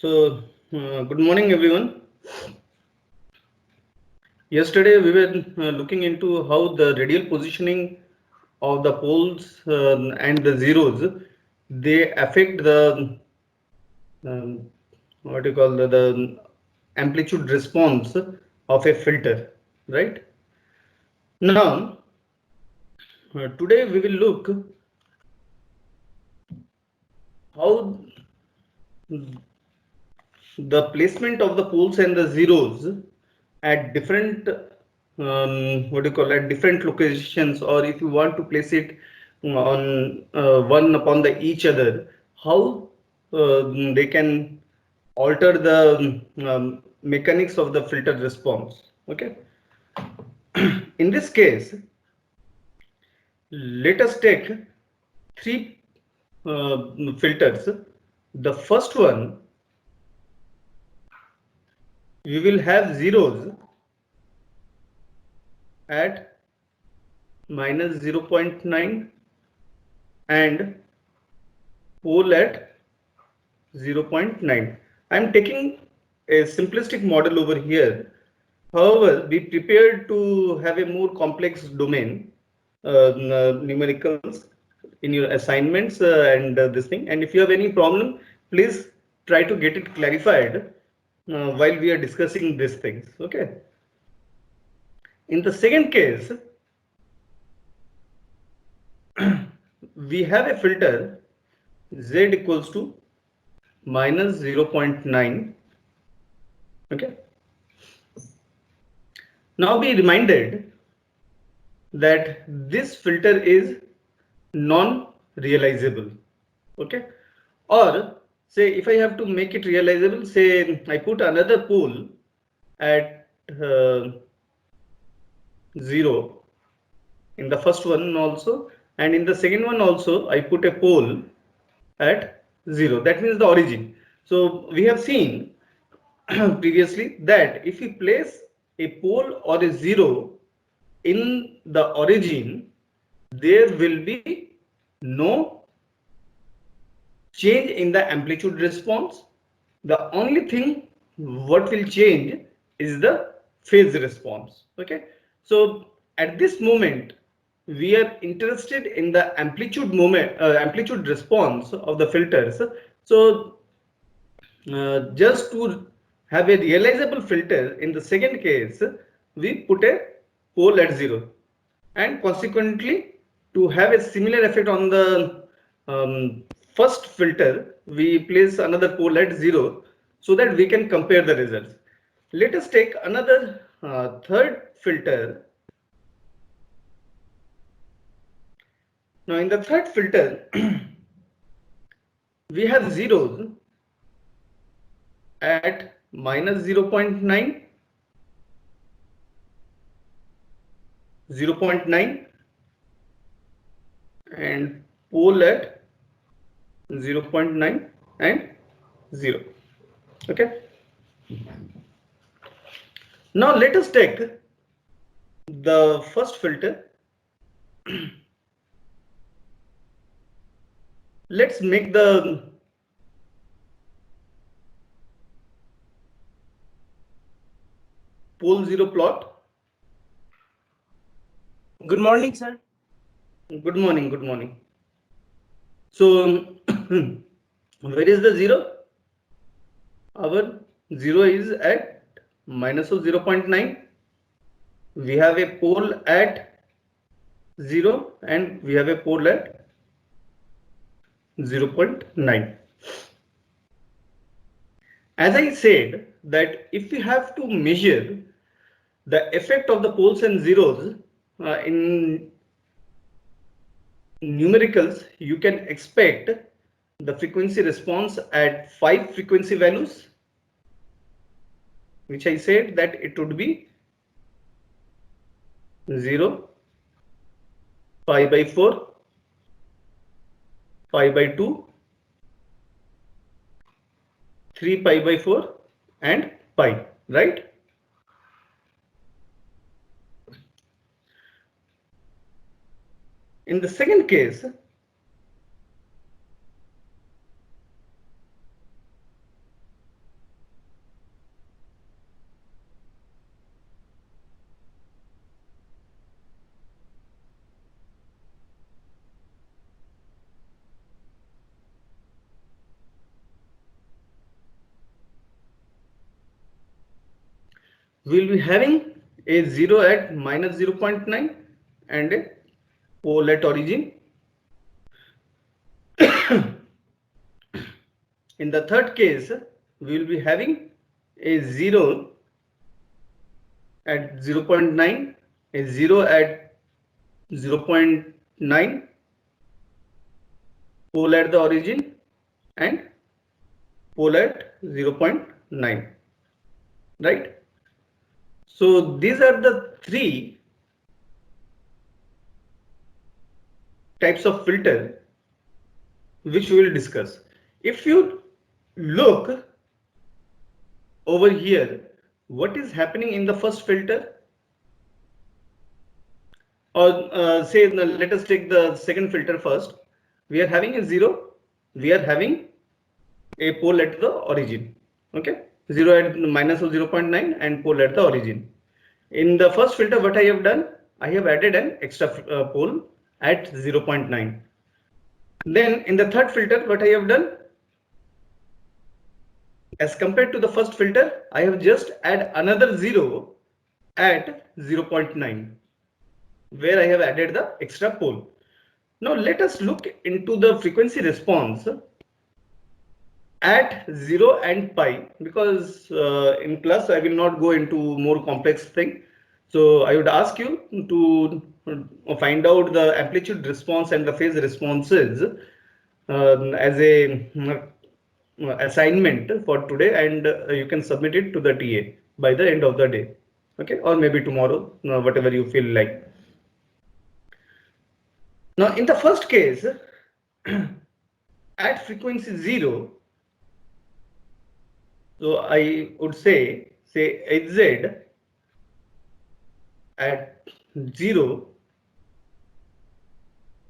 Good morning, everyone. Yesterday, we were looking into how the radial positioning of the poles and the zeros they affect the um, what you call the amplitude response of a filter, right? Now, today we will look how the placement of the poles and the zeros at different what do you call at different locations, or if you want to place it on one upon the each other, how they can alter the mechanics of the filter response. Okay. In this case, let us take three filters. The first one, we will have zeros at minus 0.9 and pole at 0.9. I am taking a simplistic model over here. However, be prepared to have a more complex domain, numericals in your assignments and this thing. And if you have any problem, please try to get it clarified while we are discussing these things. Okay. In the second case, we have a filter z equals to minus 0.9. Okay. Now be reminded that this filter is non-realizable. Okay. Or say if I have to make it realizable, say I put another pole at 0 in the first one also, and in the second one also I put a pole at 0. That means the origin. So we have seen previously that if we place a pole or a 0 in the origin, there will be no change in the amplitude response. The only thing what will change is the phase response. Okay. So at this moment, we are interested in the amplitude response of the filters. So just to have a realizable filter, in the second case, we put a pole at 0, and consequently to have a similar effect on the first filter, we place another pole at 0 so that we can compare the results. Let us take another third filter. Now in the third filter, we have zeros at minus 0.9, 0.9 and pole at 0.9 and 0. Okay. Now let us take the first filter. Let's make the pole 0 plot. Good morning, sir. Good morning, good morning. So where is the 0? Our 0 is at minus of 0.9. We have a pole at 0 and we have a pole at 0.9. As I said that if we have to measure the effect of the poles and zeros in numericals, you can expect the frequency response at 5 frequency values, which I said that it would be 0, pi by 4, pi by 2, 3 pi by 4 and pi, right? In the second case, we'll be having a 0 at minus 0.9 and a pole at origin. In the third case, we will be having a 0 at 0.9, a 0 at 0.9, pole at the origin and pole at 0.9, right? So these are the three types of filter which we will discuss. If you look over here, what is happening in the first filter? Or say, let us take the second filter first. We are having a 0, we are having a pole at the origin. Okay, 0 at minus of 0.9 and pole at the origin. In the first filter, what I have done, I have added an extra pole at 0.9. Then in the third filter, what I have done, as compared to the first filter, I have just add another 0 at 0.9, where I have added the extra pole. Now let us look into the frequency response at 0 and pi, because in class I will not go into more complex thing. So I would ask you to find out the amplitude response and the phase responses as a assignment for today, and you can submit it to the TA by the end of the day. Okay, or maybe tomorrow, whatever you feel like. Now in the first case, at frequency 0, so I would say Hz at 0,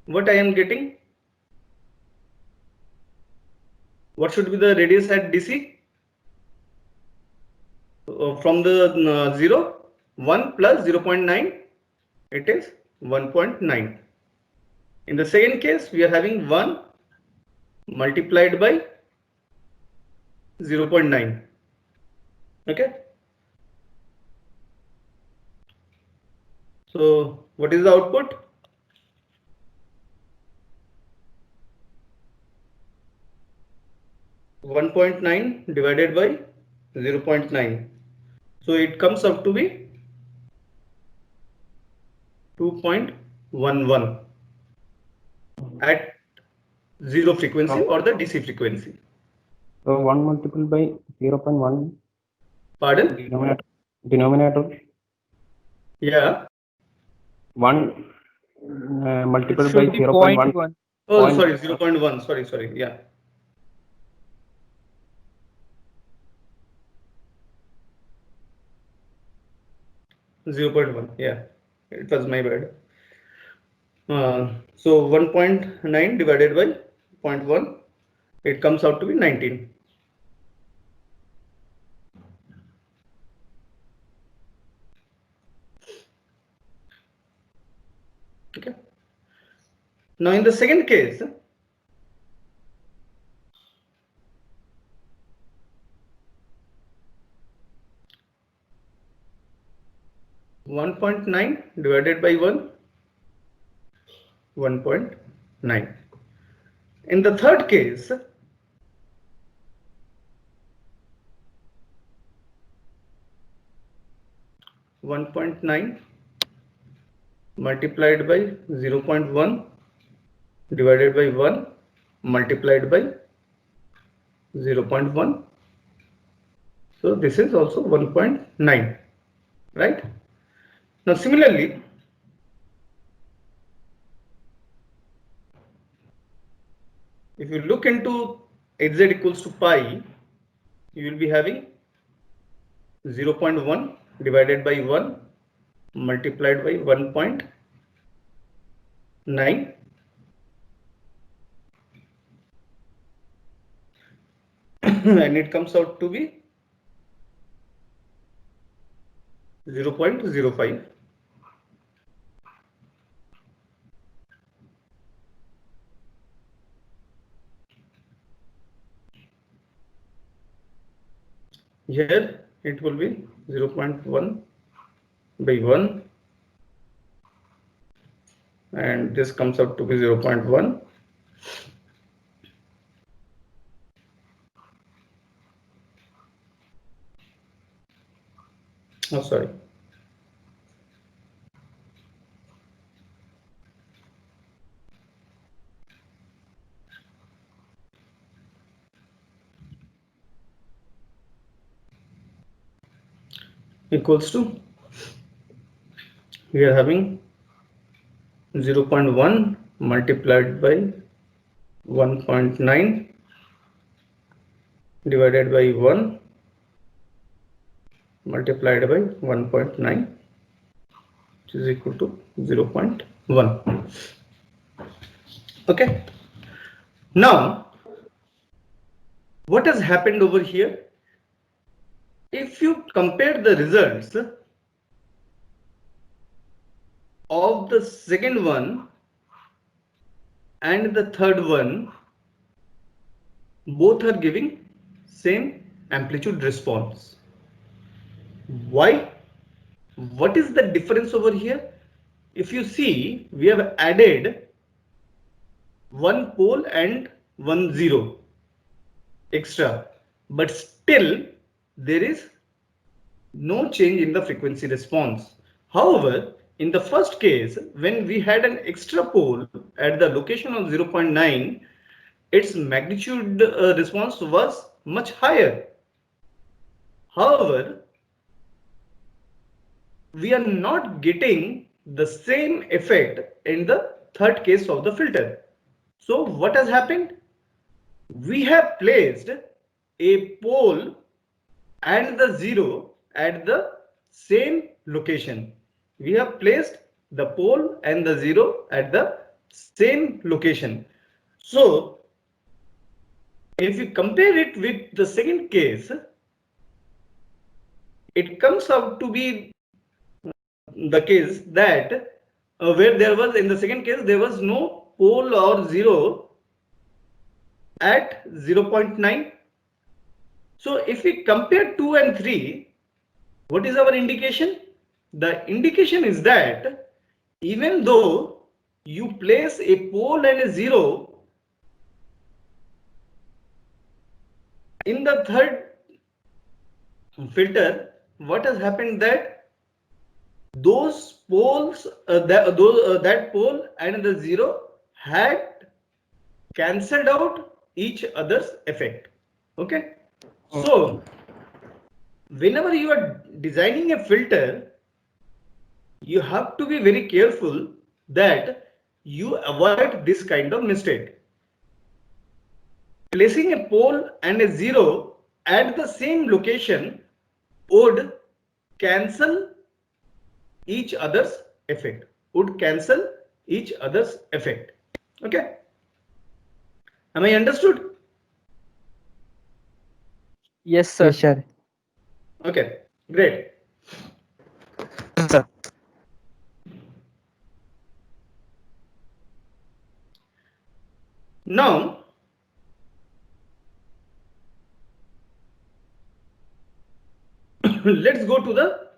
what I am getting? What should be the radius at DC? From the 0, 1 plus 0.9, it is 1.9. In the second case, we are having 1 multiplied by 0.9. Okay. So what is the output? (1.9) divided by 0.9. So it comes up to be 2.11 at 0 frequency or the DC frequency. So 1 multiplied by 0.1. Pardon? Denominator. Yeah. 1 multiplied by 0.1. Oh, sorry, 0.1. Sorry. Yeah. (0.1). Yeah, it was my bad. So 1.9 divided by 0.1, it comes out to be 19. Okay. Now in the second case, (1.9) divided by 1.9. In the third case, (1.9) multiplied by 0.1 divided by 1 multiplied by 0.1. So this is also 1.9, right? Now similarly, if you look into Hz equals to pi, you will be having 0.1 divided by 1 multiplied by 1.9, and it comes out to be 0.05. Here it will be 0.1 by 1, and this comes out to be 0.1. Oh, sorry. Equals to, we are having 0.1 multiplied by 1.9 divided by 1 multiplied by 1.9, which is equal to 0.1. Okay. Now, what has happened over here? If you compare the results of the second one and the third one, both are giving same amplitude response. Why? What is the difference over here? If you see, we have added one pole and one zero extra, but still there is no change in the frequency response. However, in the first case, when we had an extra pole at the location of 0.9, its magnitude response was much higher. However, we are not getting the same effect in the third case of the filter. So what has happened? We have placed a pole and the zero at the same location. We have placed the pole and the zero at the same location. So if you compare it with the second case, it comes out to be the case that where there was, in the second case, there was no pole or zero at 0.9. So if we compare 2 and 3, what is our indication? The indication is that even though you place a pole and a zero in the third filter, what has happened that those poles, that pole and the zero had cancelled out each other's effect. Okay. So whenever you are designing a filter, you have to be very careful that you avoid this kind of mistake. Placing a pole and a zero at the same location would cancel each other's effect. Okay. Am I understood? Yes, sir. Yes, sir. Okay, great. Sir. Now, let's go to the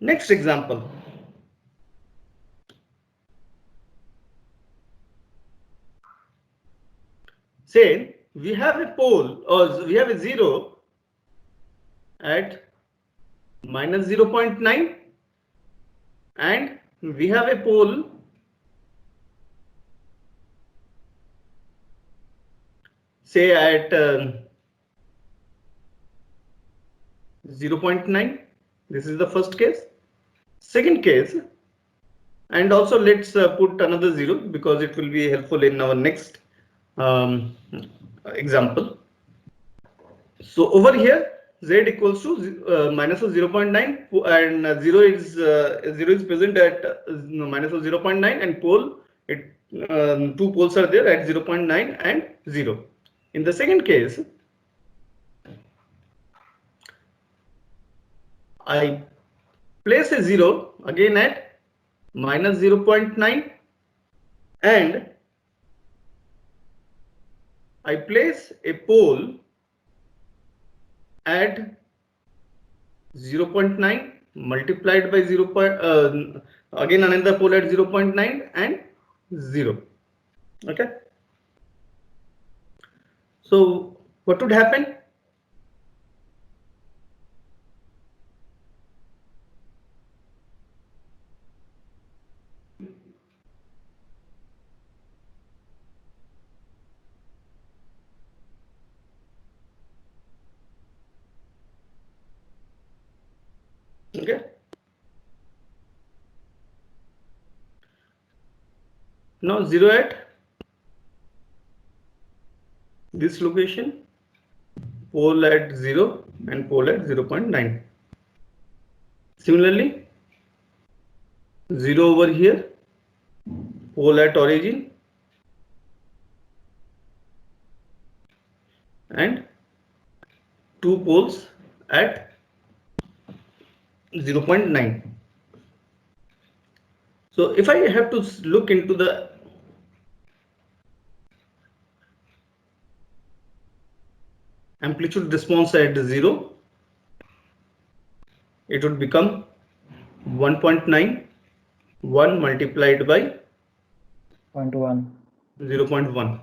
next example. Say we have a pole or we have a zero at minus 0.9 and we have a pole say at 0.9. This is the first case. Second case, and also let's put another zero because it will be helpful in our next example. So over here z equals to minus of 0.9 and 0 is present at minus of 0.9 and pole, two poles are there at 0.9 and 0. In the second case, I place a 0 again at minus 0.9 and I place a pole at 0.9 multiplied by 0. Again another pole at 0.9 and 0. Okay. So what would happen? Okay. Now 0 at this location, pole at 0 and pole at 0.9. Similarly, 0 over here, pole at origin and 2 poles at 0.9. So if I have to look into the amplitude response at 0, it would become 1.9, 1 multiplied by 0.1.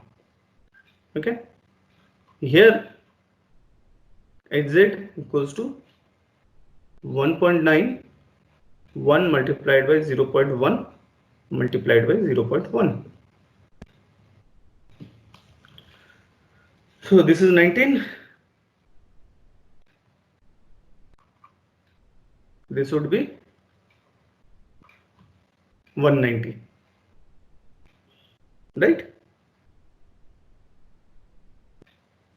Okay. Here Hz equals to 1.9, 1 multiplied by 0.1 multiplied by 0.1. So this is 19. This would be 190, right?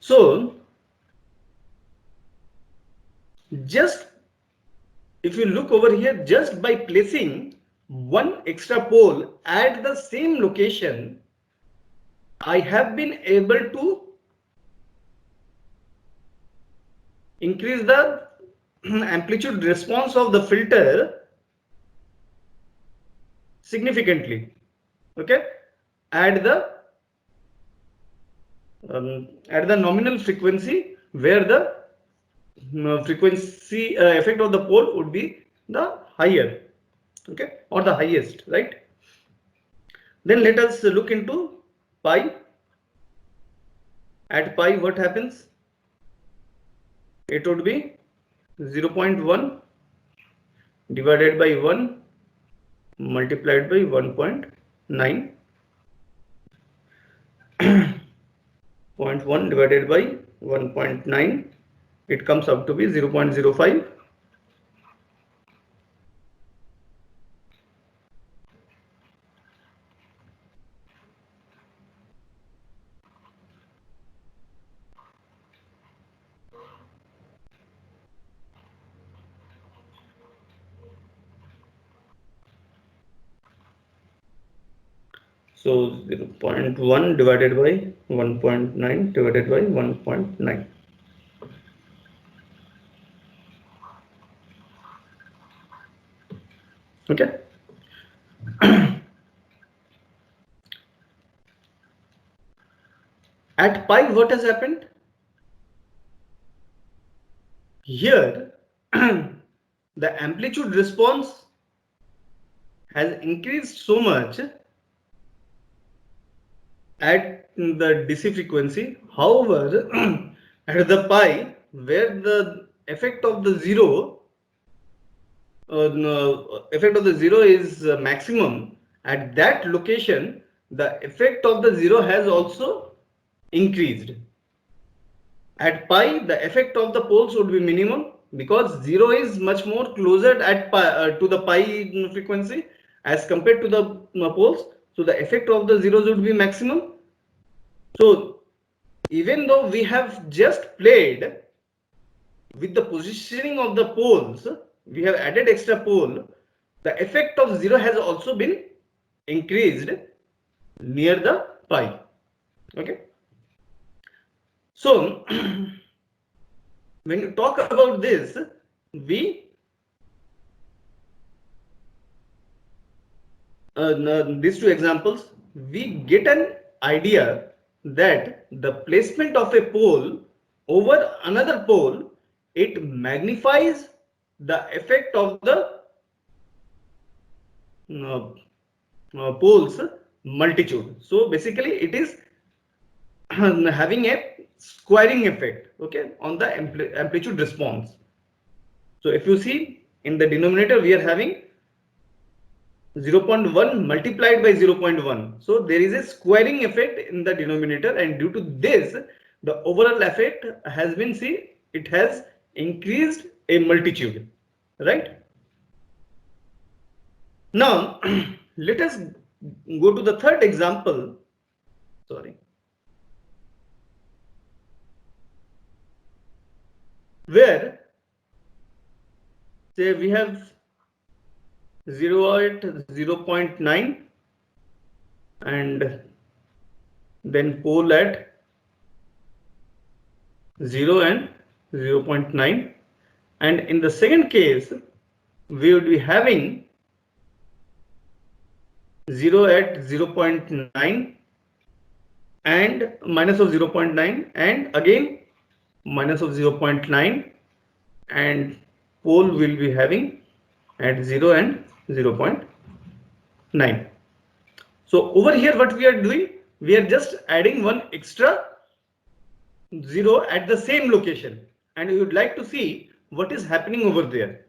So just if you look over here, just by placing one extra pole at the same location, I have been able to increase the amplitude response of the filter significantly. Okay, at the nominal frequency where the frequency effect of the pole would be the higher, okay, or the highest, right? Then let us look into pi. At pi, what happens? It would be 0.1 divided by 1 multiplied by 1.9. 0.1 divided by 1.9, it comes up to be 0.05. So 0.1 divided by 1.9 divided by 1.9. Okay. At pi, what has happened? Here, the amplitude response has increased so much at the DC frequency. However, at the pi, where the effect of the zero is maximum, at that location the effect of the zero has also increased. At pi, the effect of the poles would be minimum because zero is much more closer at pi, to the pi frequency as compared to the poles. So the effect of the zeros would be maximum. So even though we have just played with the positioning of the poles, we have added extra pole, the effect of zero has also been increased near the pi. Okay. So when you talk about this, we these two examples, we get an idea that the placement of a pole over another pole, it magnifies the effect of the poles multitude. So basically it is having a squaring effect, okay, on the amplitude response. So if you see in the denominator, we are having 0.1 multiplied by 0.1. So there is a squaring effect in the denominator, and due to this, the overall effect has been, see, it has increased a multitude, right? Now, let us go to the third example. Sorry. Where, say, we have 0 at 0.9 and then pole at 0 and 0.9, and in the second case we would be having 0 at 0.9 and minus of 0.9 and again minus of 0.9, and pole will be having at 0 and 0.9. So over here what we are doing, we are just adding one extra 0 at the same location, and we would like to see what is happening over there.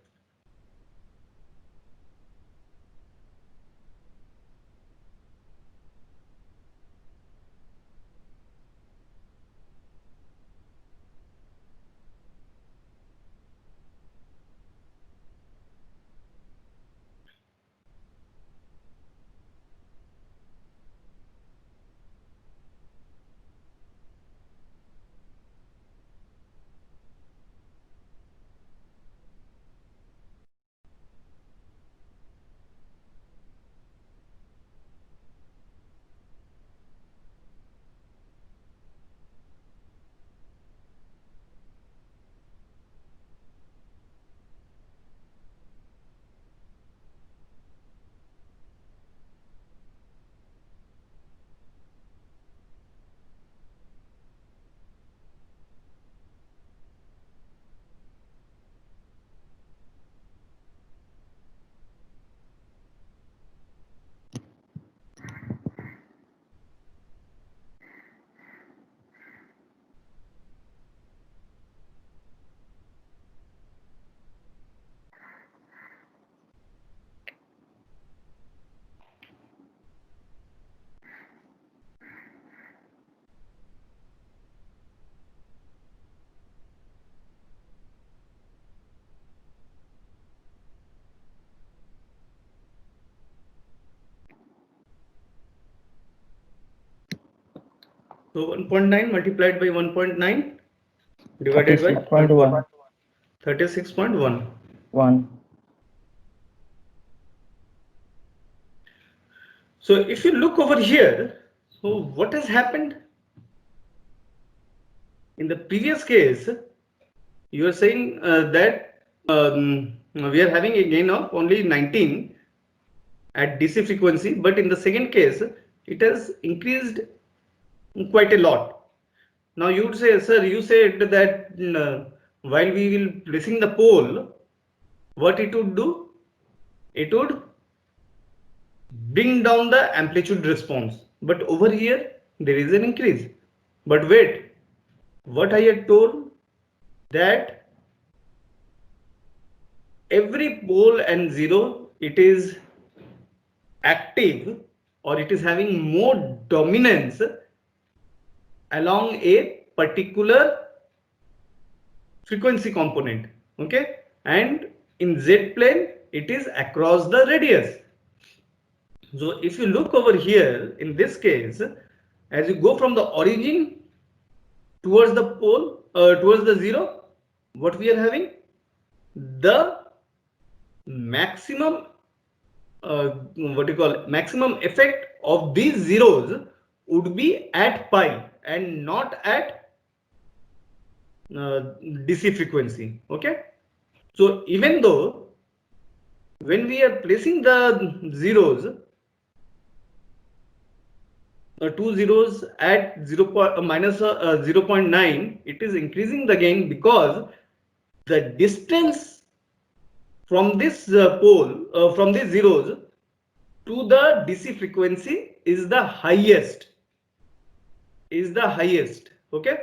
So 1.9 multiplied by 1.9 divided by 36.1. 36.1. 1. So if you look over here, so what has happened? In the previous case, you are saying that we are having a gain of only 19 at DC frequency, but in the second case, it has increased quite a lot. Now you would say, sir, you said that while we will placing the pole, what it would do? It would bring down the amplitude response, but over here there is an increase. But wait, what I had told, that every pole and zero, it is active, or it is having more dominance along a particular frequency component, okay, and in Z plane it is across the radius. So if you look over here, in this case, as you go from the origin towards the pole, towards the zero, what we are having, the maximum what you call maximum effect of these zeros would be at pi and not at DC frequency, okay. So even though when we are placing the zeros, two zeros at 0.9, it is increasing the gain because the distance from this pole, from these zeros to the DC frequency is the highest. Okay,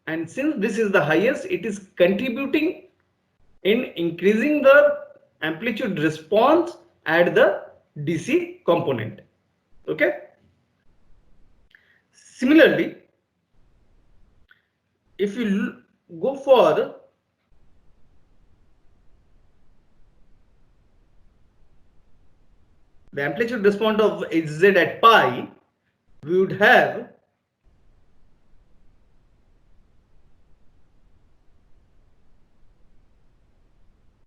and since this is the highest, it is contributing in increasing the amplitude response at the DC component. Okay, similarly, if you go for the amplitude response of Hz at pi, we would have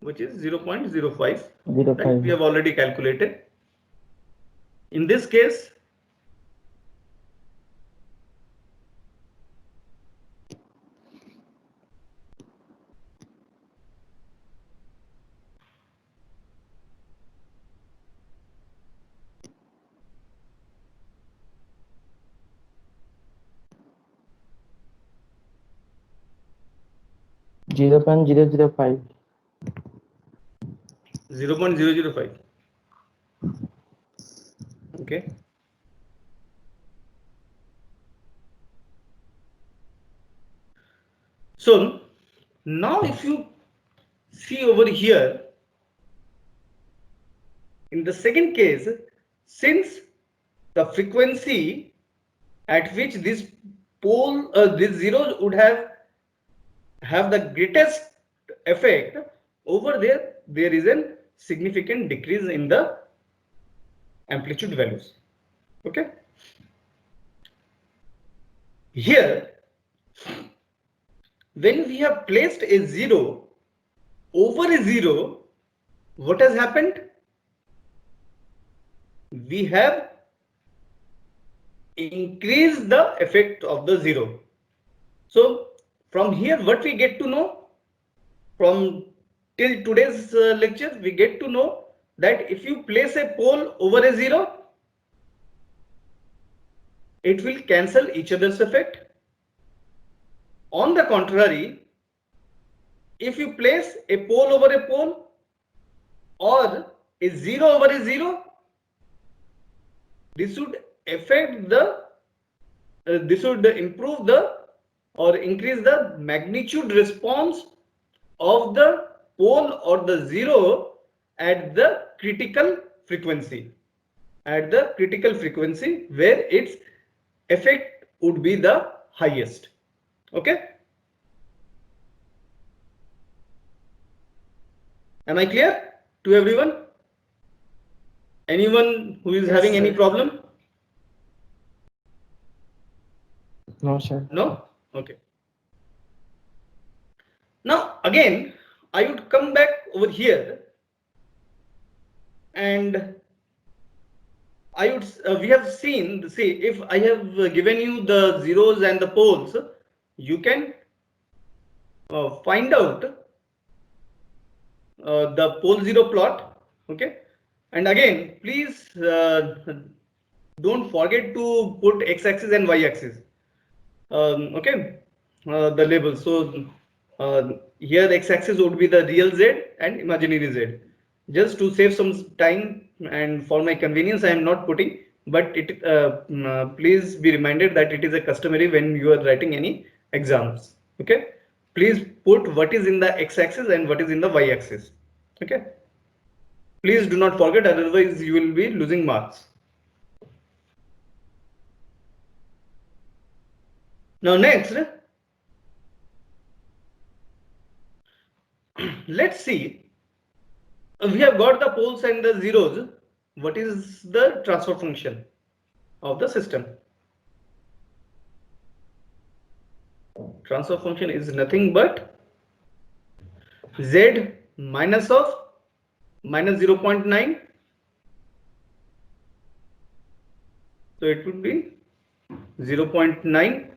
which is 0.05 that we have already calculated. In this case, Zero point zero zero five. 0.005. Okay. So now if you see over here, in the second case, since the frequency at which this pole, this zeros would have the greatest effect, over there is a significant decrease in the amplitude values. Okay. Here, when we have placed a zero over a zero, what has happened? We have increased the effect of the zero. So from here, what we get to know from till today's lecture, we get to know that if you place a pole over a zero, it will cancel each other's effect. On the contrary, if you place a pole over a pole or a zero over a zero, this would affect the this would improve the or increase the magnitude response of the pole or the zero at the critical frequency, where its effect would be the highest. Okay, am I clear to everyone? Anyone who is Yes, having any sir. problem? No, sir. No? Okay. Now again, I would come back over here and I would we have seen, see, if I have given you the zeros and the poles, you can find out the pole zero plot. Okay, and again, please don't forget to put x-axis and y-axis. Okay, the labels. So here x-axis would be the real z and imaginary z. Just to save some time and for my convenience, I am not putting. But it please be reminded that it is a customary when you are writing any exams. Okay, please put what is in the x-axis and what is in the y-axis. Okay, please do not forget, otherwise you will be losing marks. Now next, let's see. We have got the poles and the zeros. What is the transfer function of the system? Transfer function is nothing but z minus of minus 0.9. So it would be 0.9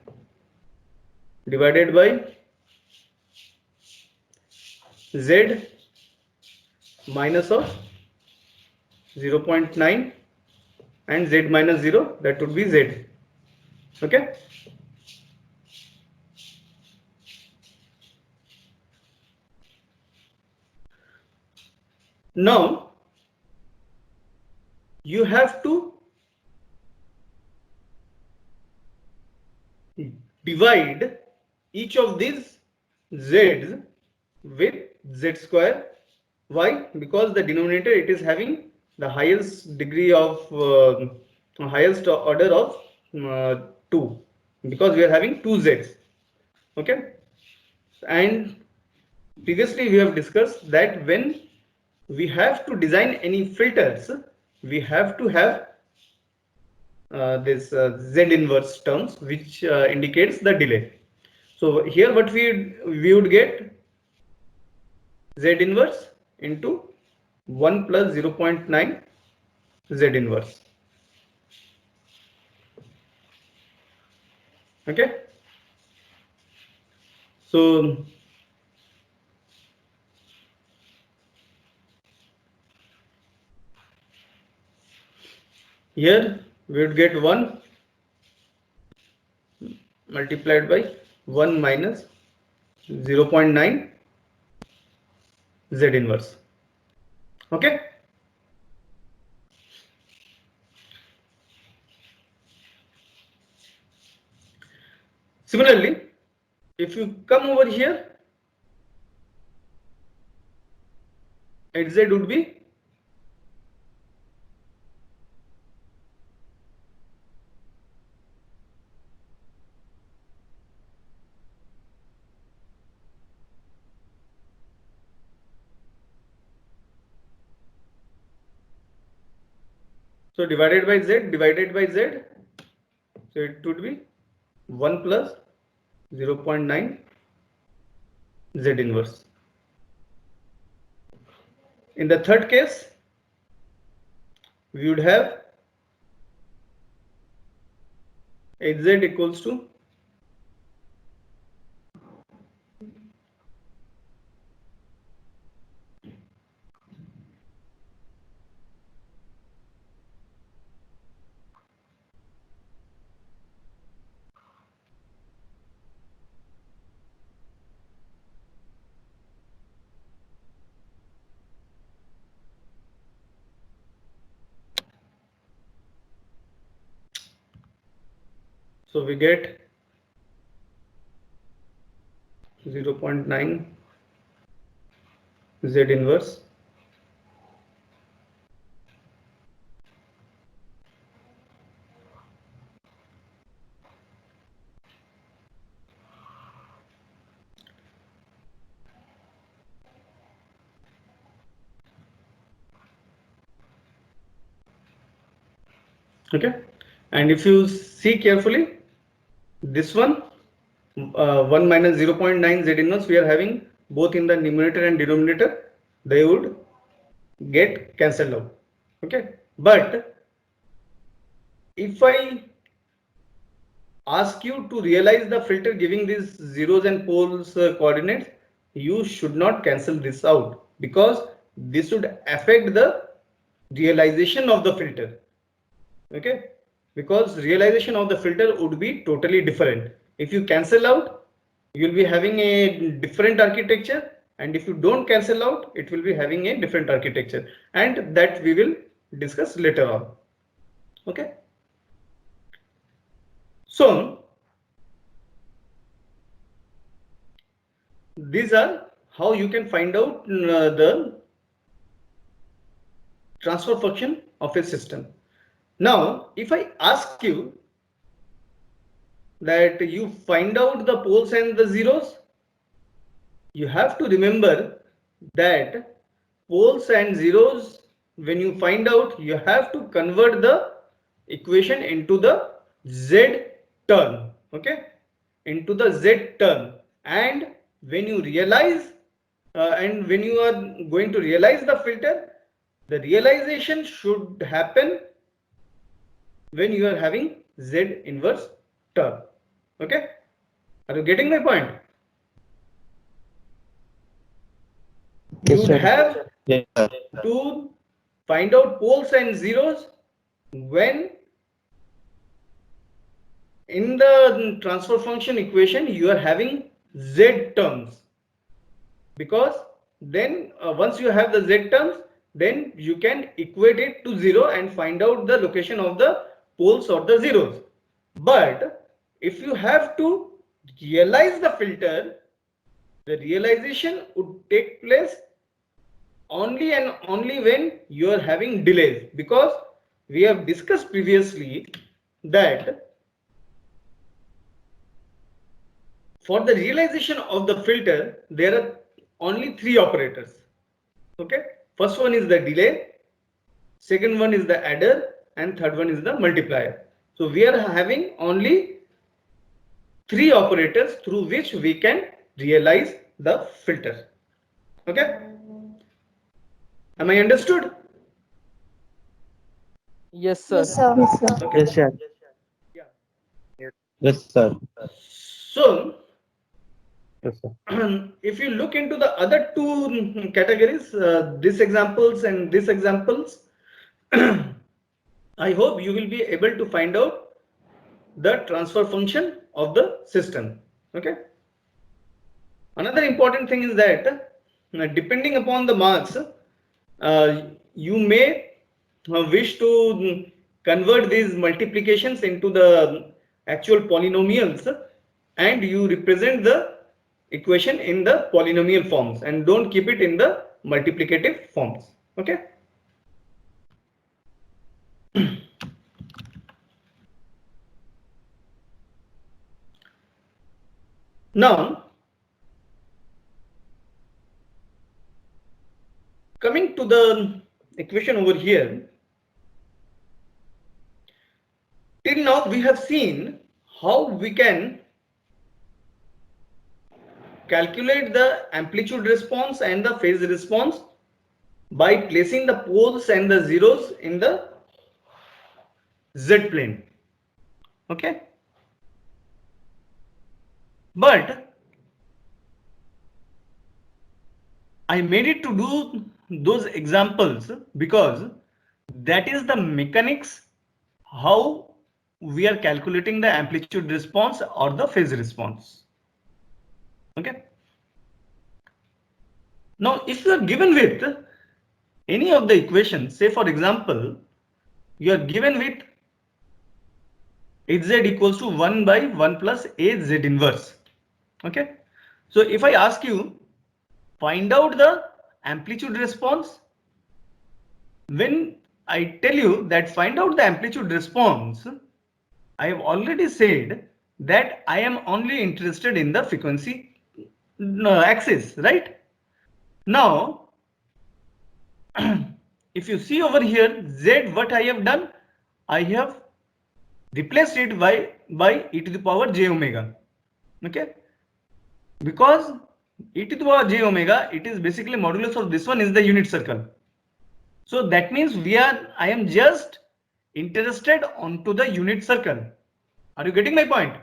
divided by z minus of 0.9 and z minus 0, that would be z. Okay. Now you have to divide each of these z's with z square. Why? Because the denominator, it is having the highest degree of highest order of 2, because we are having two z's. Okay, and previously we have discussed that when we have to design any filters, we have to have this z inverse terms, which indicates the delay. So here what we would get z inverse into 1 plus 0.9 z inverse. Okay, so here we would get 1 multiplied by 1 minus 0.9 z inverse. Okay, similarly, if you come over here, hz would be so divided by z, so it would be 1 plus 0.9 z inverse. In the third case, we would have hz equals to so we get 0.9 z inverse okay. And if you see carefully, this one 1 minus 0.9 z inverse, we are having both in the numerator and denominator, they would get cancelled out. Okay, but if I ask you to realize the filter giving these zeros and poles coordinates, you should not cancel this out, because this would affect the realization of the filter. Okay, because realization of the filter would be totally different. If you cancel out, you will be having a different architecture, and if you don't cancel out, it will be having a different architecture, and that we will discuss later on. Okay, so these are how you can find out the transfer function of a system. Now, if I ask you that you find out the poles and the zeros, you have to remember that poles and zeros, when you find out, you have to convert the equation into the z term. Okay, into the z term. And when you realize and when you are going to realize the filter, the realization should happen when you are having z inverse term. Okay, are you getting my point? You Yes, would sir. have Yes, sir. to find out poles and zeros when in the transfer function equation you are having z terms, because then once you have the z terms, then you can equate it to 0 and find out the location of the poles or the zeros. But if you have to realize the filter, the realization would take place only and only when you are having delays, because we have discussed previously that for the realization of the filter there are only three operators. Okay, first one is the delay, second one is the adder, and third one is the multiplier. So we are having only three operators through which we can realize the filter. Okay, am I understood? Yes, sir. Yes, sir. Okay. Yes, sir. Yes, sir. So Yes, sir. if you look into the other two categories, these examples and these examples, I hope you will be able to find out the transfer function of the system. Okay. Another important thing is that depending upon the marks, you may wish to convert these multiplications into the actual polynomials, and you represent the equation in the polynomial forms and don't keep it in the multiplicative forms. Okay. Now, coming to the equation over here, till now we have seen how we can calculate the amplitude response and the phase response by placing the poles and the zeros in the Z plane. Okay. But I made it to do those examples because that is the mechanics how we are calculating the amplitude response or the phase response. Okay. Now, if you are given with any of the equations, say for example, you are given with hz equals to 1 by 1 plus a z inverse. Okay. So if I ask you, find out the amplitude response, when I tell you that find out the amplitude response, I have already said that I am only interested in the frequency axis, right? Now, if you see over here, Z, what I have done, I have replaced it by e to the power j omega. Okay, because e to the power j omega, it is basically modulus of this one is the unit circle. So that means I am just interested onto the unit circle. Are you getting my point?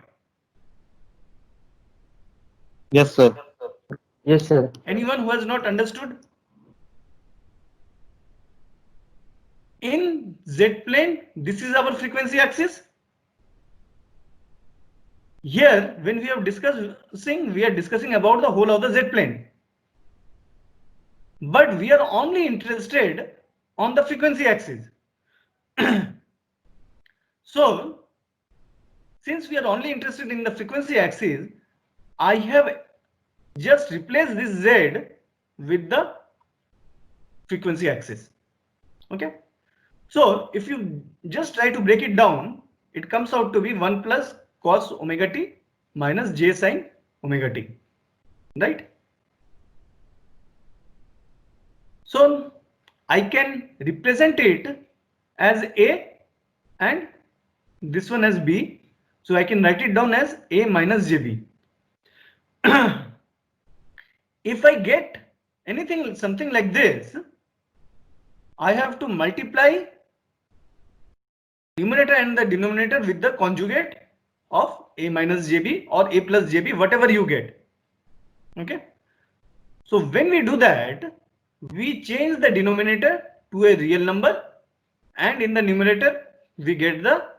Yes, sir. Yes, sir. Anyone who has not understood? In Z plane, this is our frequency axis. Here, when we are discussing about the whole of the Z plane. But we are only interested on the frequency axis. So, since we are only interested in the frequency axis, I have just replaced this Z with the frequency axis. Okay. So if you just try to break it down, it comes out to be 1 plus cos omega t minus j sin omega t, right? So I can represent it as A and this one as B. So I can write it down as A minus JB. If I get something like this, I have to multiply numerator and the denominator with the conjugate of A minus JB or A plus JB, whatever you get. Okay. So when we do that, we change the denominator to a real number, and in the numerator we get the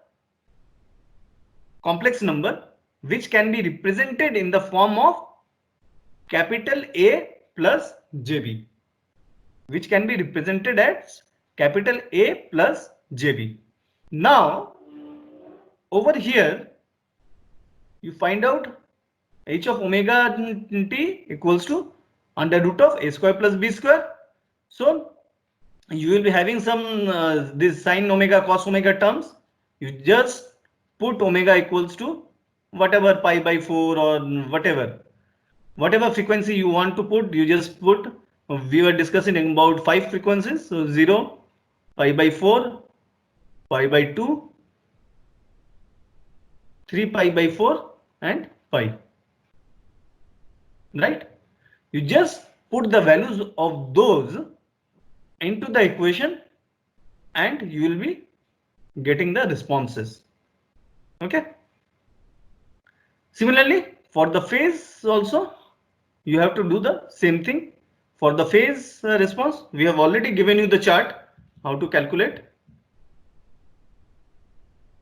complex number, which can be represented in the form of capital A plus JB. which can be represented as capital A plus JB. Now, over here, you find out h of omega t equals to under root of a square plus b square. So you will be having some this sine omega cos omega terms. You just put omega equals to whatever pi by 4 or whatever frequency you want to put, you just put. We were discussing about 5 frequencies, so 0, pi by 4, pi by 2, 3 pi by 4 and pi. Right? You just put the values of those into the equation and you will be getting the responses. Okay. Similarly, for the phase also, you have to do the same thing. For the phase response, we have already given you the chart, how to calculate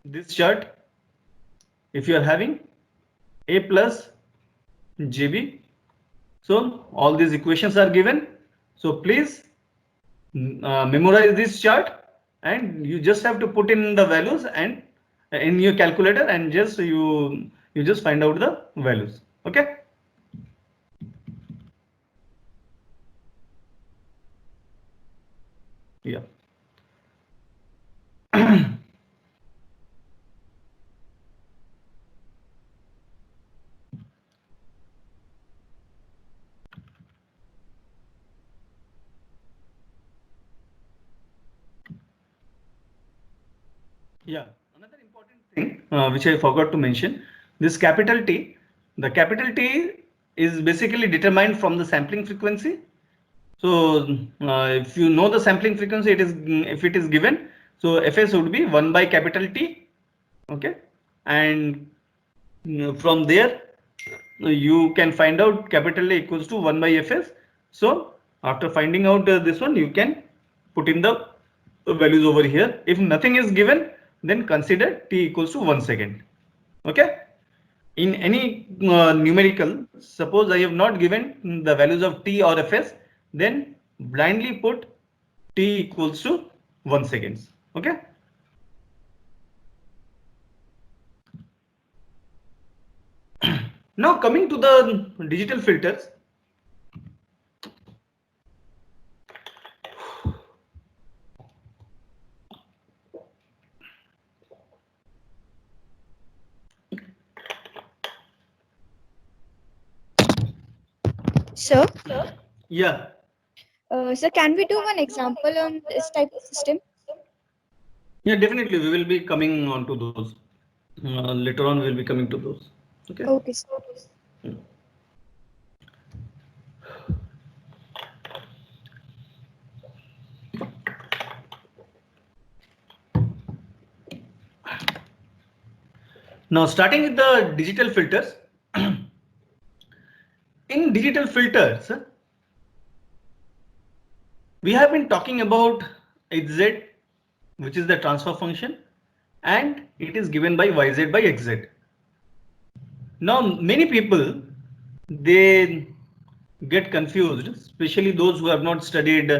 this chart. If you are having A plus JB, so all these equations are given. So please memorize this chart and you just have to put in the values and in your calculator and just you just find out the values. Okay. Yeah. Yeah. Another important thing which I forgot to mention, this capital T, the capital T is basically determined from the sampling frequency. So if you know the sampling frequency, it is if it is given, so Fs would be 1 by capital T. Okay, and from there you can find out capital A equals to 1 by Fs. So after finding out this one, you can put in the values over here. If nothing is given, then consider T equals to 1 second. Okay. In any numerical, suppose I have not given the values of T or Fs, then blindly put T equals to 1 seconds. Okay. Now coming to the digital filters. Sir, Yeah. sir, can we do one example on this type of system? Yeah, definitely. We will be coming on to those. Later on, we will be coming to those. Okay. Okay, sir. Now, starting with the digital filters. In digital filters, we have been talking about Hz, which is the transfer function, and it is given by Yz by Xz. Now, many people, they get confused, especially those who have not studied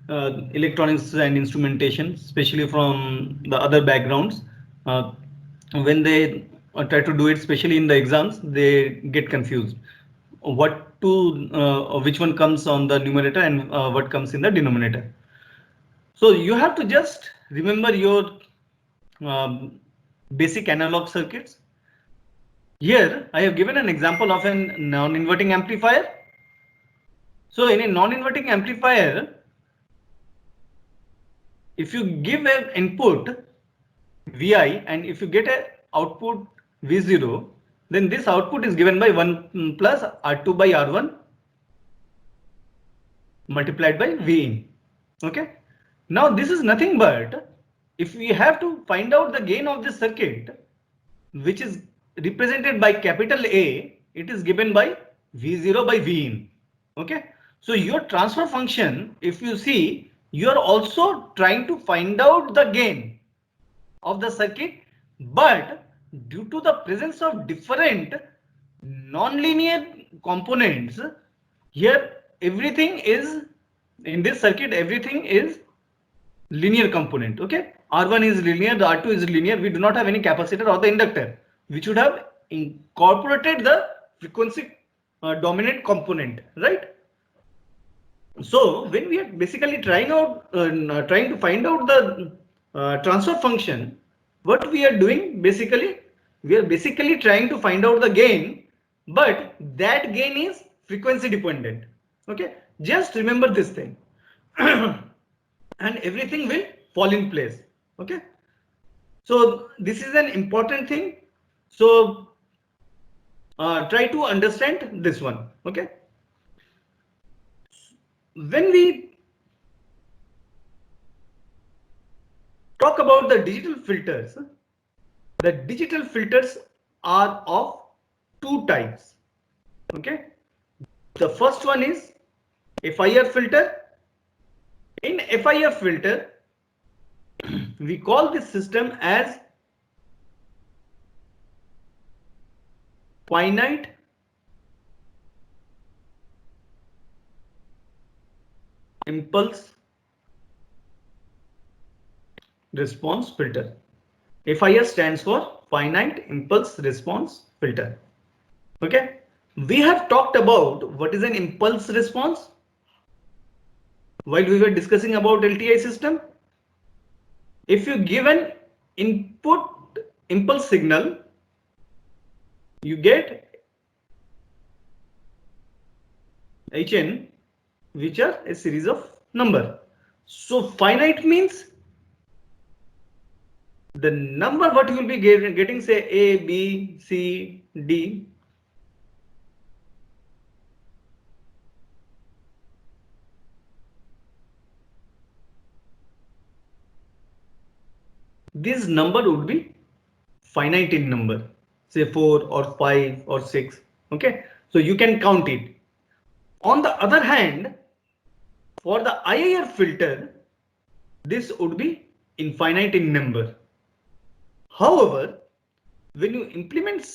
electronics and instrumentation, especially from the other backgrounds. When they try to do it, especially in the exams, they get confused. Which one comes on the numerator and what comes in the denominator. So you have to just remember your basic analog circuits. Here I have given an example of a non-inverting amplifier. So in a non-inverting amplifier, if you give an input Vi and if you get an output V0, then this output is given by 1 plus R2 by R1 multiplied by Vin. Okay. Now this is nothing but if we have to find out the gain of this circuit, which is represented by capital A, it is given by V0 by Vin. Okay. So your transfer function, if you see, you are also trying to find out the gain of the circuit, but due to the presence of different non-linear components, here everything is in this circuit, everything is linear component. Okay, R1 is linear, the R2 is linear. We do not have any capacitor or the inductor. We should have incorporated the frequency dominant component, right? So when we are basically trying to find out the transfer function, what we are doing basically, we are basically trying to find out the gain, but that gain is frequency dependent. Okay, just remember this thing and everything will fall in place. Okay, so this is an important thing. So try to understand this one. Okay, when we talk about the digital filters are of two types. Okay, the first one is FIR filter. In FIR filter, we call this system as finite impulse response filter. FIR stands for finite impulse response filter. Okay, we have talked about what is an impulse response while we were discussing about LTI system. If you give an input impulse signal, you get HN, which are a series of number. So finite means the number what you will be getting, say A, B, C, D. This number would be finite in number, say 4 or 5 or 6. Okay, so you can count it. On the other hand, for the IIR filter, this would be infinite in number. However, when you implement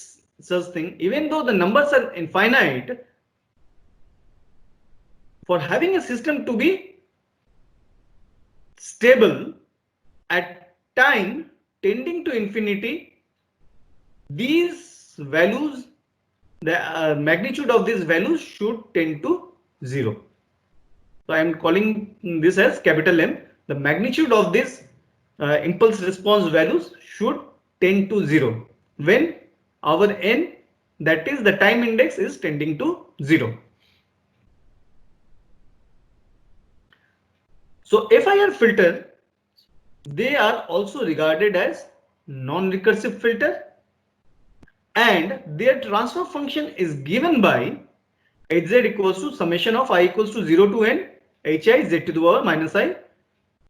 such thing, even though the numbers are infinite, for having a system to be stable at time tending to infinity, these values, the magnitude of these values should tend to 0. So I am calling this as capital M. The magnitude of this impulse response values should tend to 0 when our n, that is the time index, is tending to 0. So FIR filter, they are also regarded as non-recursive filter, and their transfer function is given by Hz equals to summation of I equals to 0 to n Hi z to the power minus I,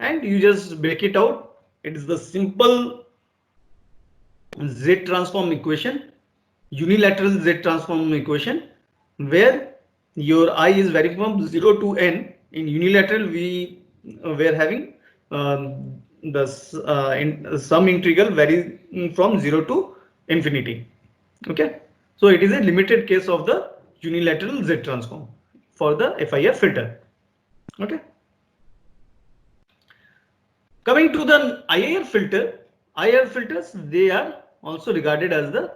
and you just break it out. It is the simple Z transform equation, unilateral Z transform equation, where your I is varying from 0 to n. In unilateral, we were having some integral varies from 0 to infinity. Okay, so it is a limited case of the unilateral Z transform for the FIR filter. Okay, coming to the IIR filter, IIR filters, they are also regarded as the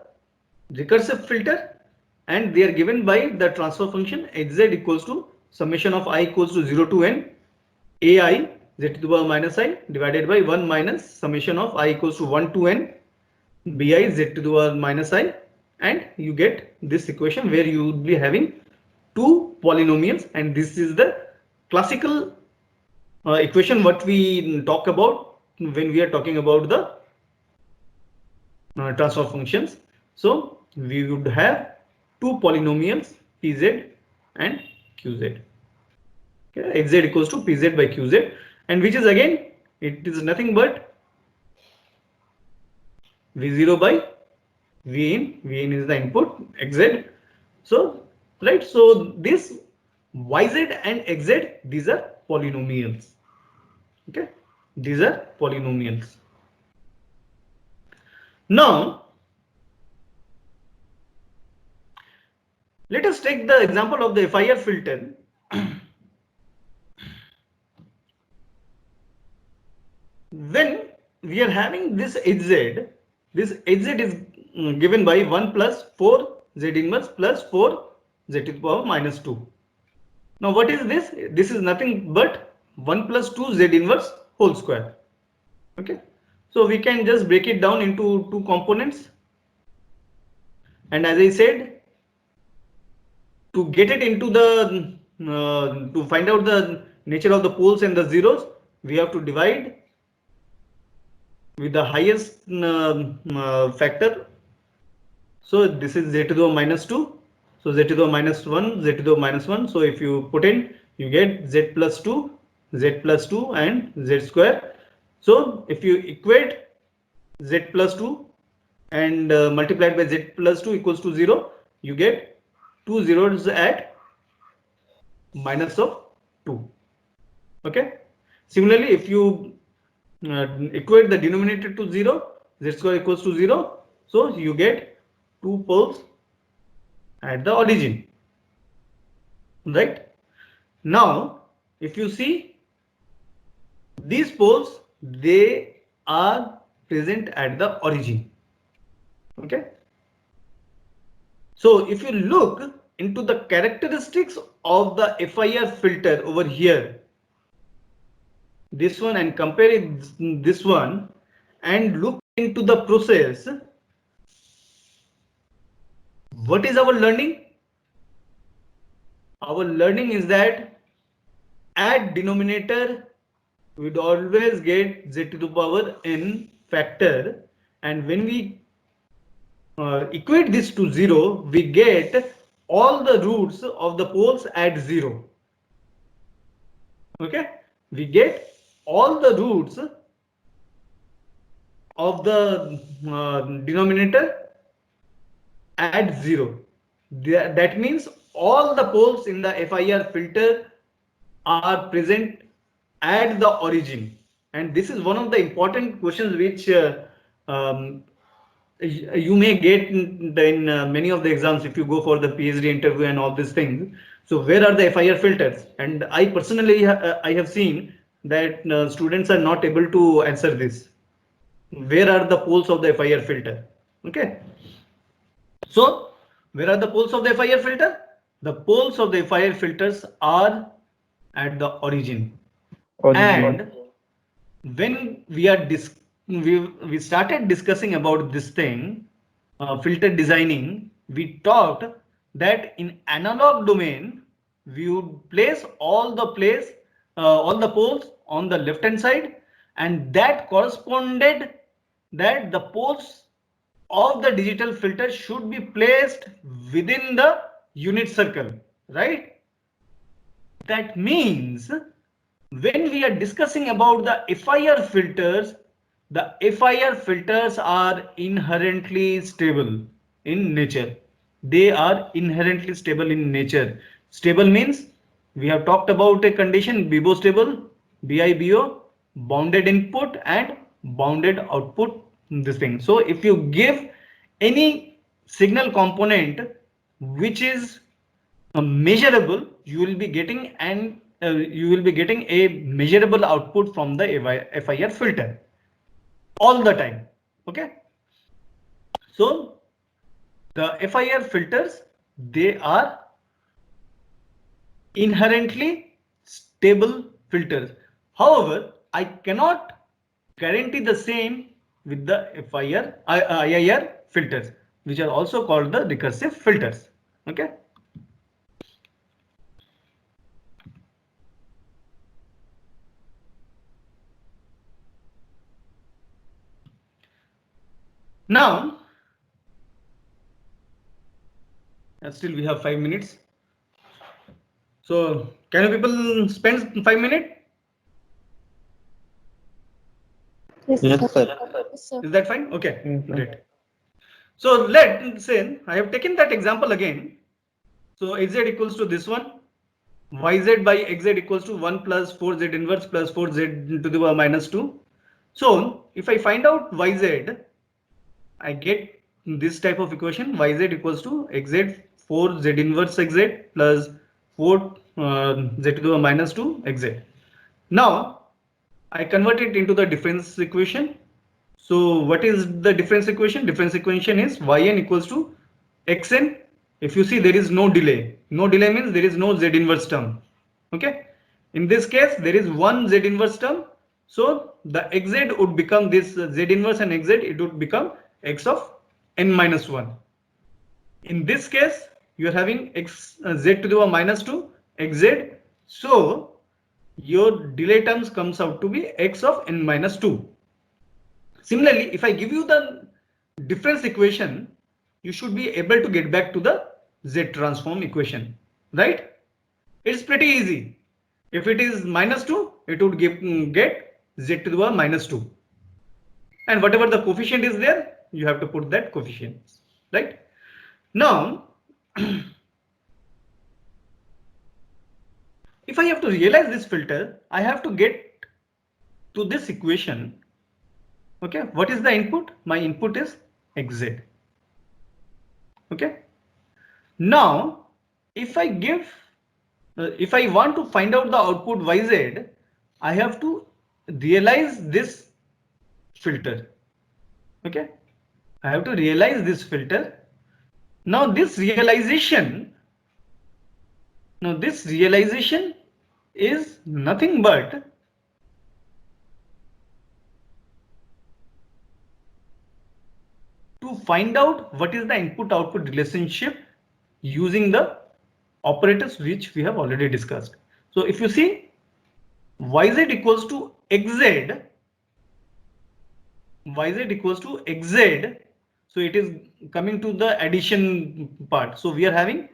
recursive filter, and they are given by the transfer function Hz equals to summation of I equals to 0 to n Ai z to the power minus I divided by 1 minus summation of I equals to 1 to n Bi z to the power minus I, and you get this equation where you would be having two polynomials, and this is the classical equation what we talk about when we are talking about the transfer functions. So we would have two polynomials Pz and Qz. Okay, Hz equals to Pz by Qz, and which is again, it is nothing but V0 by Vin. Vin is the input, Xz. So right, so this Yz and Xz, these are polynomials. Okay, these are polynomials. Now let us take the example of the FIR filter. when we are having this hz is given by 1 plus 4 z inverse plus 4 z to the power minus 2. Now what is this? This is nothing but 1 plus 2 z inverse whole square. Okay, so we can just break it down into two components, and as I said, to get it into the to find out the nature of the poles and the zeros, we have to divide with the highest factor. So this is z to the minus 2. So z to the minus 1, z to the minus 1. So if you put in, you get z plus 2, and z square. So if you equate z plus 2 and multiplied by z plus 2 equals to 0, you get 2 zeros at minus of 2. Okay. Similarly, if you equate the denominator to 0, z square equals to 0. So you get 2 poles at the origin. Right. Now, if you see these poles, they are present at the origin. Okay. So if you look into the characteristics of the FIR filter over here, this one, and compare it this one, and look into the process, what is our learning? Our learning is that at denominator we'd always get z to the power n factor, and when we equate this to 0, we get all the roots of the poles at 0. Okay, we get all the roots of the denominator at 0. That means all the poles in the FIR filter are present at the origin, and this is one of the important questions which you may get in many of the exams if you go for the PhD interview and all these things. So where are the FIR filters? And I personally I have seen that students are not able to answer this. Where are the poles of the FIR filter? Okay. So where are the poles of the FIR filter? The poles of the FIR filters are at the origin. And when we are we started discussing about this thing, filter designing, we talked that in analog domain we would place all the poles on the left hand side, and that corresponded that the poles of the digital filter should be placed within the unit circle, right? That means when we are discussing about the FIR filters, the FIR filters are inherently stable in nature. They are inherently stable in nature. Stable means we have talked about a condition, BIBO stable, BIBO, bounded input and bounded output, this thing. So if you give any signal component which is measurable, you will be getting a measurable output from the FIR filter all the time. Okay. So the FIR filters, they are inherently stable filters. However, I cannot guarantee the same with the IIR filters, which are also called the recursive filters. Okay. Now, still we have 5 minutes. So can you people spend 5 minutes? Yes, Yes, sir. sir. Yes, sir. Is that fine? Okay, Mhm. great. So let's say I have taken that example again. So xz equals to this one, yz by xz equals to 1 plus 4z inverse plus 4z to the power minus 2. So if I find out yz, I get this type of equation, yz equals to xz 4z inverse xz plus 4 z to the power minus 2 xz. Now I convert it into the difference equation. So what is the difference equation? Difference equation is yn equals to xn. If you see, there is no delay. No delay means there is no z inverse term. Okay. In this case, there is one z inverse term. So the xz would become this z inverse, and xz, it would become x of n minus 1. In this case, you are having z to the power minus 2 xz. So your delay terms comes out to be x of n minus 2. Similarly, if I give you the difference equation, you should be able to get back to the z transform equation, right? It's pretty easy. If it is minus 2, it would get z to the power minus 2. And whatever the coefficient is there, you have to put that coefficient, right? Now, if I have to realize this filter, I have to get to this equation. Okay, what is the input? My input is xz. Okay. Now, if I want to find out the output yz, I have to realize this filter. Okay, I have to realize this filter. Now this realization is nothing but to find out what is the input output relationship using the operators which we have already discussed. So if you see, yz equals to xz, so it is coming to the addition part. So we are having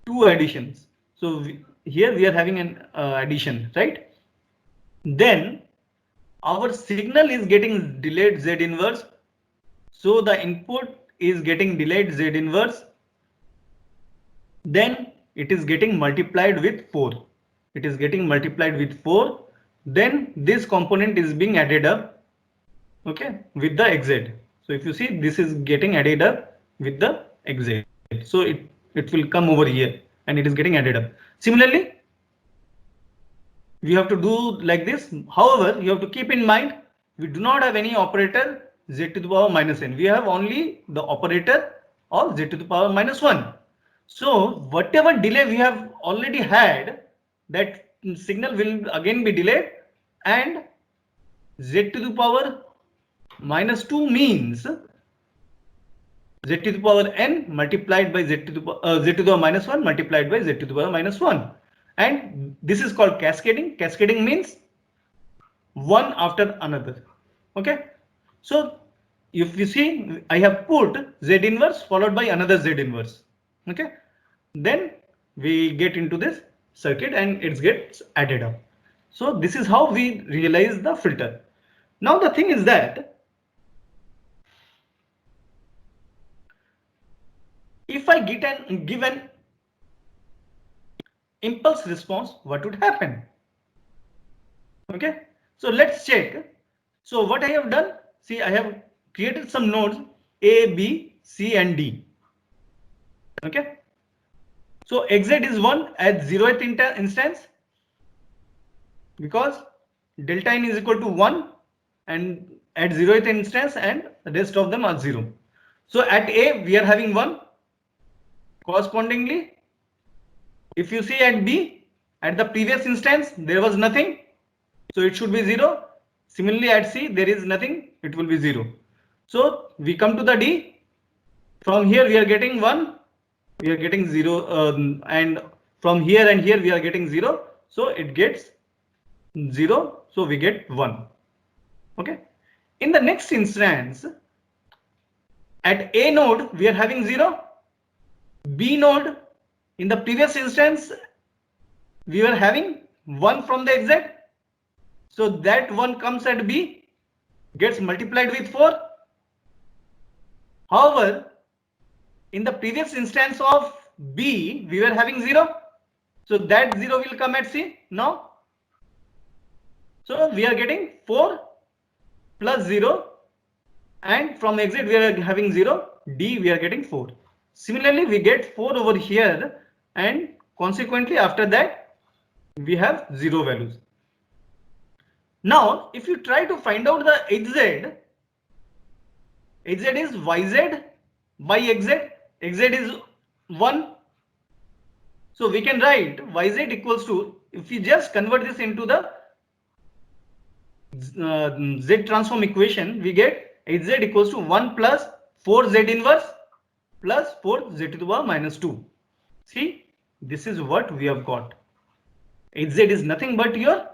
two additions. So here we are having an addition, right? Then our signal is getting delayed z inverse. So the input is getting delayed z inverse. Then it is getting multiplied with 4. Then this component is being added up, okay, with the xz. So if you see, this is getting added up with the xz. So it will come over here and it is getting added up. Similarly, we have to do like this. However, you have to keep in mind, we do not have any operator z to the power minus n. We have only the operator of z to the power minus 1. So whatever delay we have already had, that signal will again be delayed, and z to the power minus 2 means z to the power n multiplied by z to the power minus 1 multiplied by z to the power minus 1. And this is called cascading. Cascading means one after another. Okay. So if you see, I have put z inverse followed by another z inverse. Okay. Then we get into this circuit and it gets added up. So this is how we realize the filter. Now the thing is that if I give an impulse response, what would happen? Okay, so let's check. So what I have done, see, I have created some nodes A, B, C and D. Okay, so xz is 1 at 0th instance, because delta n is equal to 1 and at 0th instance, and the rest of them are 0. So at A we are having 1. Correspondingly, if you see at B, at the previous instance there was nothing, so it should be 0. Similarly at C there is nothing, it will be 0. So we come to the D. From here we are getting 1, we are getting 0, and from here and here we are getting 0, so it gets 0, so we get 1. Okay, in the next instance, at A node we are having 0. B node, in the previous instance we were having 1 from the xz, so that 1 comes at B, gets multiplied with 4. However, in the previous instance of B we were having 0, so that 0 will come at C now. So we are getting 4 plus 0, and from xz we are having 0, D we are getting 4. Similarly, we get 4 over here, and consequently after that we have 0 values. Now, if you try to find out the hz is yz by xz. Xz is 1. So we can write yz equals to, if we just convert this into the z transform equation, we get hz equals to 1 plus 4z inverse plus 4z to the power minus 2. See, this is what we have got. Hz is nothing but your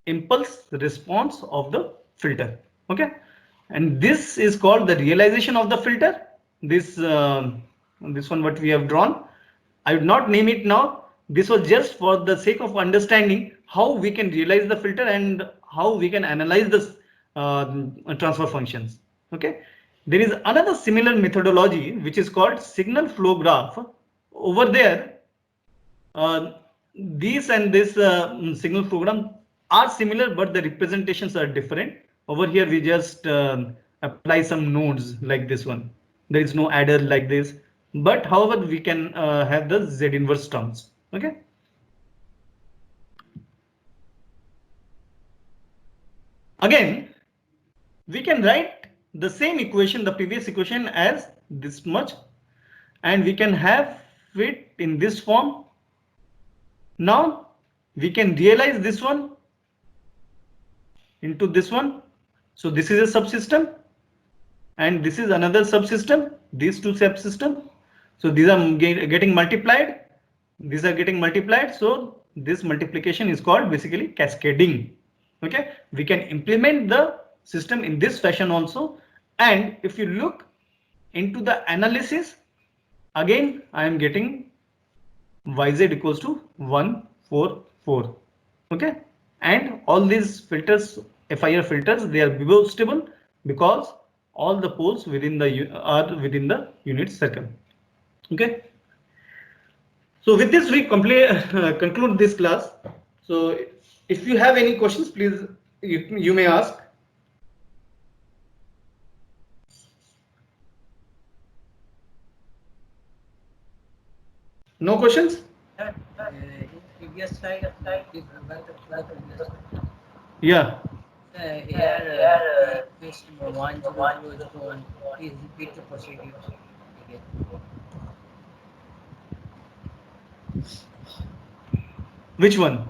impulse response of the filter. Okay, and this is called the realization of the filter. This one what we have drawn, I would not name it now. This was just for the sake of understanding how we can realize the filter and how we can analyze this transfer functions. Okay, there is another similar methodology which is called signal flow graph. Over there, these and this signal program are similar, but the representations are different. Over here, we just apply some nodes like this one. There is no adder like this, but however, we can have the Z inverse terms. Okay. Again, we can write the same equation, the previous equation, as this much, and we can have it in this form. Now we can realize this one into this one. So this is a subsystem and this is another subsystem, these two subsystems. So these are getting multiplied, these are getting multiplied. So this multiplication is called basically cascading. Okay, we can implement the system in this fashion also. And if you look into the analysis, again I am getting yz equals to 1, 4, 4. Okay, and all these filters, FIR filters, they are Bibot stable because all the poles within the are within the unit circle. Okay, so with this we conclude this class. So if you have any questions, please you may ask. No questions? Previous slide, Yeah. Here, this 1, 2, 1, please repeat the procedure again. Which one?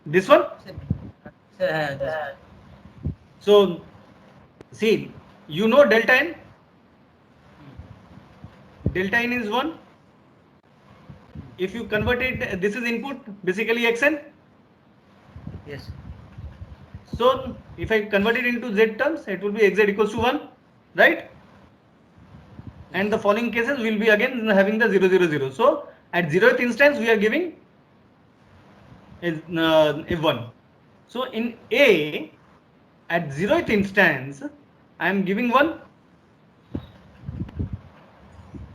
This one? So see, you know delta n. Delta n is 1. If you convert it, this is input, basically xn. Yes. So if I convert it into z terms, it will be xz equals to 1, right? And the following cases will be again having the 0, 0, 0. So at 0th instance, we are giving is 1. So in A, at 0th instance, I am giving 1.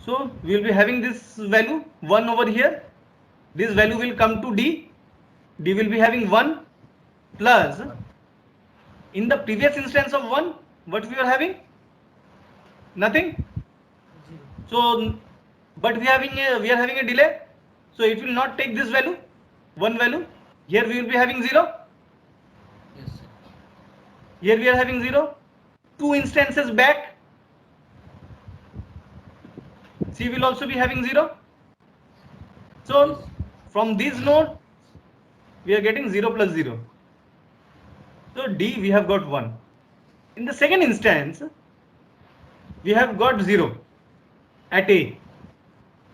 So we will be having this value 1 over here. This value will come to D. D will be having 1 plus, in the previous instance of 1, what we are having? Nothing. So, but we are having a delay. So it will not take this value, 1 value. Here we will be having 0. Yes. Here we are having 0. 2 instances back, C will also be having 0. So from this node, we are getting 0 plus 0. So D we have got 1. In the second instance, we have got 0 at A,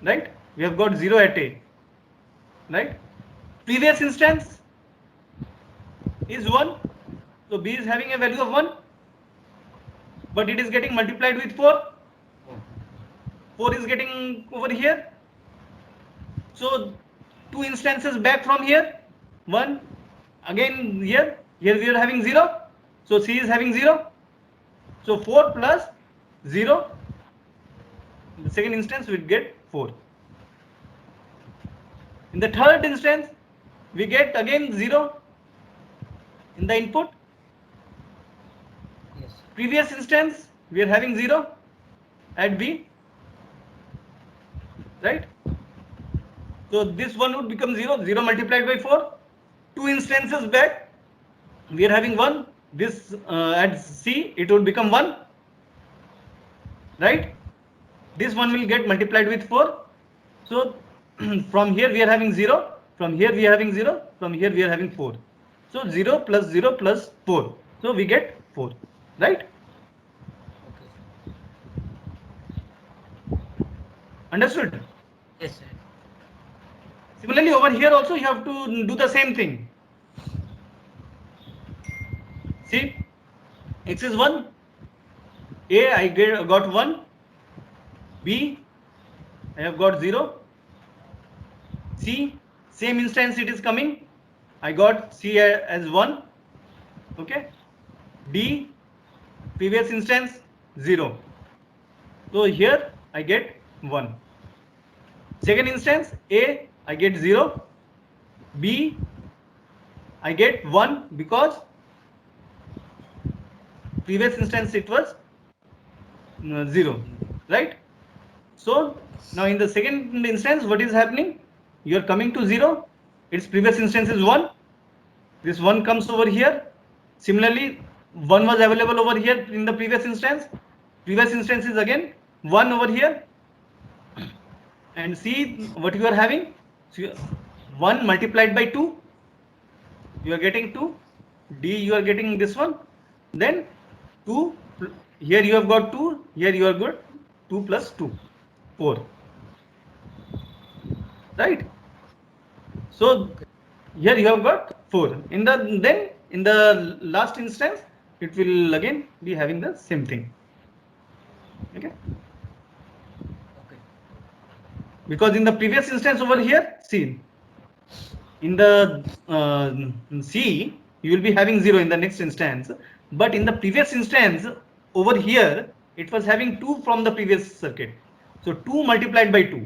right? We have got 0 at A, right? Previous instance is 1. So B is having a value of 1, but it is getting multiplied with 4. 4 is getting over here. So 2 instances back from here, 1 again here. Here we are having 0. So C is having 0. So 4 plus 0. In the second instance, we get 4. In the third instance, we get again 0 in the input. Yes. Previous instance, we are having 0 at B, right? So this one would become 0, 0 multiplied by 4. 2 instances back, we are having 1. This at C it would become 1, right? This one will get multiplied with 4. So from here we are having 0, from here we are having 0, from here we are having 4. So 0 plus 0 plus 4. So we get 4, right? Understood? Yes, sir. Similarly, over here also you have to do the same thing. See, x is 1, A I got 1, B I have got 0, C same instance it is coming, I got C as 1, okay, D previous instance 0, so here I get 1. Second instance A I get 0, B I get 1 because previous instance it was 0, right? So now in the second instance what is happening? You are coming to 0, its previous instance is 1, this 1 comes over here. Similarly 1 was available over here in the previous instance is again 1 over here, and see what you are having. So 1 multiplied by 2, you are getting 2, D you are getting this one, then 2, here you have got 2, here you have got 2 plus 2, 4, right? So here you have got 4. In the last instance it will again be having the same thing, okay? Because in the previous instance over here, see, in the C you will be having 0 in the next instance, but in the previous instance over here it was having 2 from the previous circuit, so 2 multiplied by 2,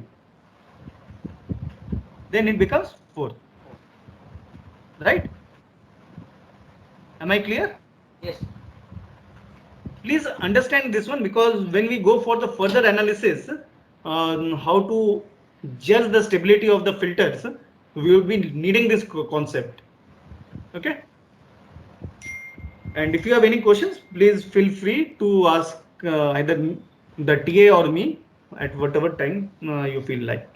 then it becomes 4, right? Am I clear? Yes. Please understand this one, because when we go for the further analysis on how to judge the stability of the filters, we will be needing this concept, okay? And if you have any questions, please feel free to ask either the TA or me at whatever time you feel like.